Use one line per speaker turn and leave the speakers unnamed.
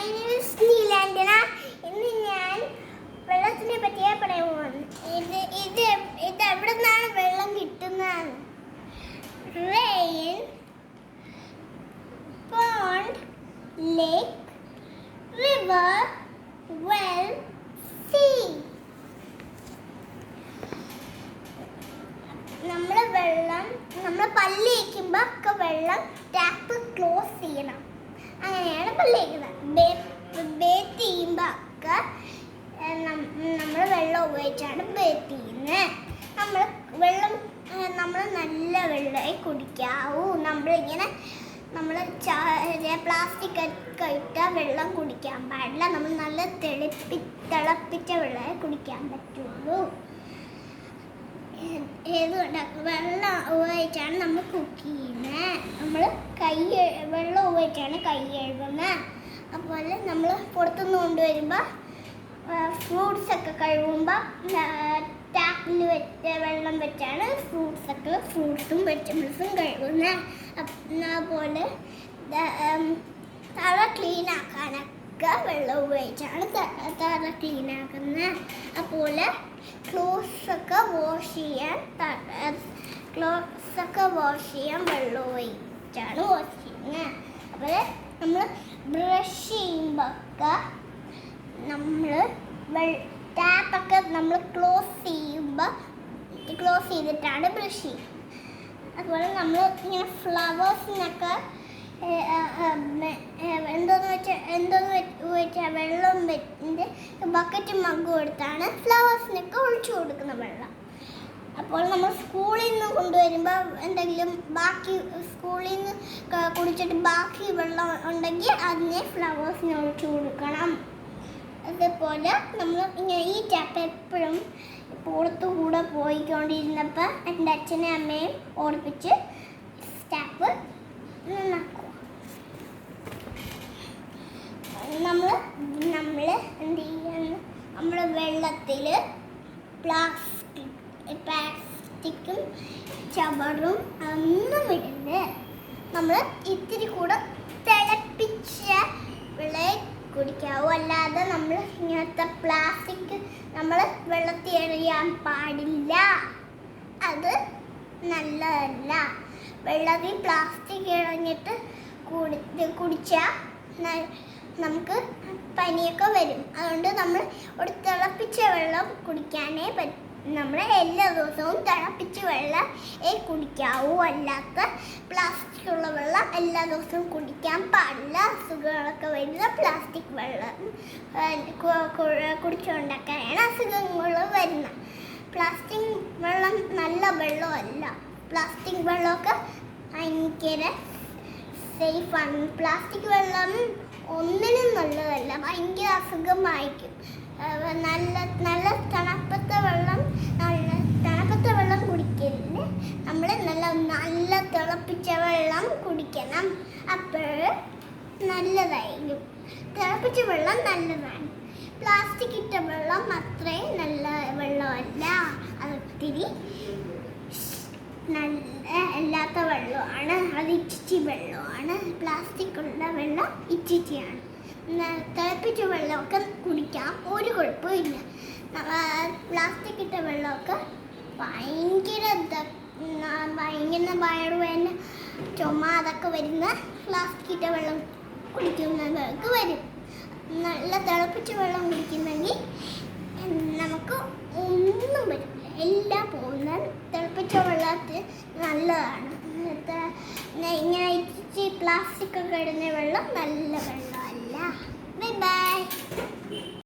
My name is Neelandana. ഇന്ന് ഞാൻ വെള്ളത്തിനെ പറ്റിയാ പറയാൻ പോകുന്നത്. ഇത് എവിടെ നിന്നാണ് വെള്ളം കിട്ടുന്നതാണ്? Rain, pond, lake, river, well, sea. നമ്മൾ പല്ല് തേക്കുമ്പോൾ ഒക്കെ വെള്ളം ടാപ്പ് ക്ലോസ് ചെയ്യണം. അങ്ങനെയാണ് പല്ല് തേക്കുന്നത്. ബേത്ത് ചെയ്യുമ്പോൾ ഒക്കെ നമ്മൾ വെള്ളം ഉപയോഗിച്ചാണ് ബേത്ത് ചെയ്യുന്നത്. നമ്മൾ നല്ല വെള്ളമായി കുടിക്കാവൂ. നമ്മൾ പ്ലാസ്റ്റിക് ഒക്കെ ഇട്ടാൽ വെള്ളം കുടിക്കാൻ പാടില്ല. നമ്മൾ നല്ല തിളപ്പിച്ച വെള്ളമേ കുടിക്കാൻ പറ്റുള്ളൂ. വെള്ളം ഉപയോഗിച്ചാണ് നമ്മൾ കുക്ക് ചെയ്യുന്നത്. നമ്മൾ വെള്ളം ഉപയോഗിച്ചാണ് കൈ കഴുകുന്നത്. അതുപോലെ നമ്മൾ പുറത്തുനിന്ന് കൊണ്ടുവരുമ്പോൾ ഫ്രൂട്ട്സ് ഒക്കെ കഴുകുമ്പോൾ ടാപ്പിൽ വെള്ളം വെച്ചാണ് ഫ്രൂട്ട്സും വെജിറ്റബിൾസും കഴുകുന്നത്. അതുപോലെ തറ ക്ലീൻ ആക്കാനൊക്കെ വെള്ളം ഉപയോഗിച്ചാണ് തറ ക്ലീൻ ആക്കുന്നത്. അതുപോലെ ക്ലോത്ത്സ് ഒക്കെ വാഷ് ചെയ്യാൻ വെള്ളം ഉപയോഗിച്ചാണ് വാഷ് ചെയ്യുന്നത്. അതുപോലെ നമ്മൾ ബ്രഷ് ചെയ്യുമ്പോൾ ഒക്കെ ടാപ്പൊക്കെ നമ്മൾ ക്ലോസ് ചെയ്തിട്ടാണ് ബ്രഷ് ചെയ്യുന്നത്. അതുപോലെ നമ്മൾ ഇങ്ങനെ ഫ്ലവേഴ്സിനൊക്കെ എന്തോന്ന് വെച്ചാൽ വെള്ളം ബക്കറ്റ് മഗ്ഗും എടുത്താണ് ഫ്ലവേഴ്സിനൊക്കെ ഒഴിച്ചു കൊടുക്കുന്ന വെള്ളം. അപ്പോൾ നമ്മൾ സ്കൂളിൽ നിന്ന് കൊണ്ടുവരുമ്പോൾ എന്തെങ്കിലും സ്കൂളിൽ നിന്ന് കുടിച്ചിട്ട് ബാക്കി വെള്ളം ഉണ്ടെങ്കിൽ അതിനെ ഫ്ലവേഴ്സിന് ഒഴിച്ചു കൊടുക്കണം. അതേപോലെ നമ്മൾ ഇങ്ങനെ ഈ ടാപ്പ് എപ്പോഴും പുറത്തുകൂടെ പോയിക്കൊണ്ടിരുന്നപ്പോൾ എൻ്റെ അച്ഛനെയും അമ്മയും ഓർപ്പിച്ച് ടാപ്പ് നന്നാക്കുക. നമ്മൾ എന്ത് ചെയ്യണം? നമ്മൾ വെള്ളത്തിൽ പ്ലാസ്റ്റിക്കും ചവറും ഒന്നും ഇടരുത്. നമ്മൾ ഇത്തിരി കൂടെ തിളപ്പിച്ച വെള്ളം കുടിക്കാവൂ. അല്ലാതെ നമ്മൾ ഇങ്ങനത്തെ പ്ലാസ്റ്റിക് നമ്മൾ വെള്ളത്തിൽ എറിയാൻ പാടില്ല. അത് നല്ലതല്ല. വെള്ളത്തിൽ പ്ലാസ്റ്റിക് ഇറങ്ങിയിട്ട് കുടിച്ചാൽ നമുക്ക് പനിയൊക്കെ വരും. അതുകൊണ്ട് നമ്മൾ ഒരു തിളപ്പിച്ച വെള്ളം കുടിക്കാനേ പറ്റും. നമ്മൾ എല്ലാ ദിവസവും തിളപ്പിച്ച വെള്ളം കുടിക്കാവൂ. അല്ലാത്ത പ്ലാസ്റ്റിക് ഉള്ള വെള്ളം എല്ലാ ദിവസവും കുടിക്കാൻ പാടില്ല. അസുഖങ്ങളൊക്കെ വരുന്ന പ്ലാസ്റ്റിക് വെള്ളം കുടിച്ചുകൊണ്ടൊക്കെയാണ് അസുഖങ്ങൾ വരുന്നത്. പ്ലാസ്റ്റിക് വെള്ളം നല്ല വെള്ളമല്ല. പ്ലാസ്റ്റിക് വെള്ളമൊക്കെ ഭയങ്കര സേഫാണ്. പ്ലാസ്റ്റിക് വെള്ളം ഒന്നിനും നല്ലതല്ല. ഭയങ്കര അസുഖമായിരിക്കും. നല്ല തണുപ്പത്തെ വെള്ളം കുടിക്കരുത്. നമ്മൾ നല്ല തിളപ്പിച്ച വെള്ളം കുടിക്കണം. അപ്പോൾ നല്ലതായിരിക്കും. തിളപ്പിച്ച വെള്ളം നല്ലതാണ്. പ്ലാസ്റ്റിക് ഇട്ട വെള്ളം അത്രയും നല്ല വെള്ളമല്ല. അതൊത്തിരി നല്ല അല്ലാത്ത വെള്ളമാണ്. അത് ഇച്ചിച്ചി വെള്ളമാണ്. പ്ലാസ്റ്റിക് ഉള്ള വെള്ളം ഇച്ചിച്ചിയാണ്. തിളപ്പിച്ച വെള്ളമൊക്കെ കുടിക്കാം, ഒരു കുഴപ്പമില്ല. പ്ലാസ്റ്റിക് ഇട്ട വെള്ളമൊക്കെ ഭയങ്കര വയറുവേദന, ചുമ അതൊക്കെ വരുന്ന പ്ലാസ്റ്റിക് ഇട്ട വെള്ളം കുടിക്കുന്നവർക്ക് വരും. നല്ല തിളപ്പിച്ച വെള്ളം കുടിക്കുന്നെങ്കിൽ നമുക്ക് ഒന്നും വരില്ല. എല്ലാം പോകുന്നത് തിളപ്പിച്ച വെള്ളത്തിൽ നല്ലതാണ്. ഇങ്ങനെ ഇച്ചിരി പ്ലാസ്റ്റിക് ഒക്കെ ഇടുന്ന വെള്ളം നല്ല വെള്ളമല്ല. Bye by.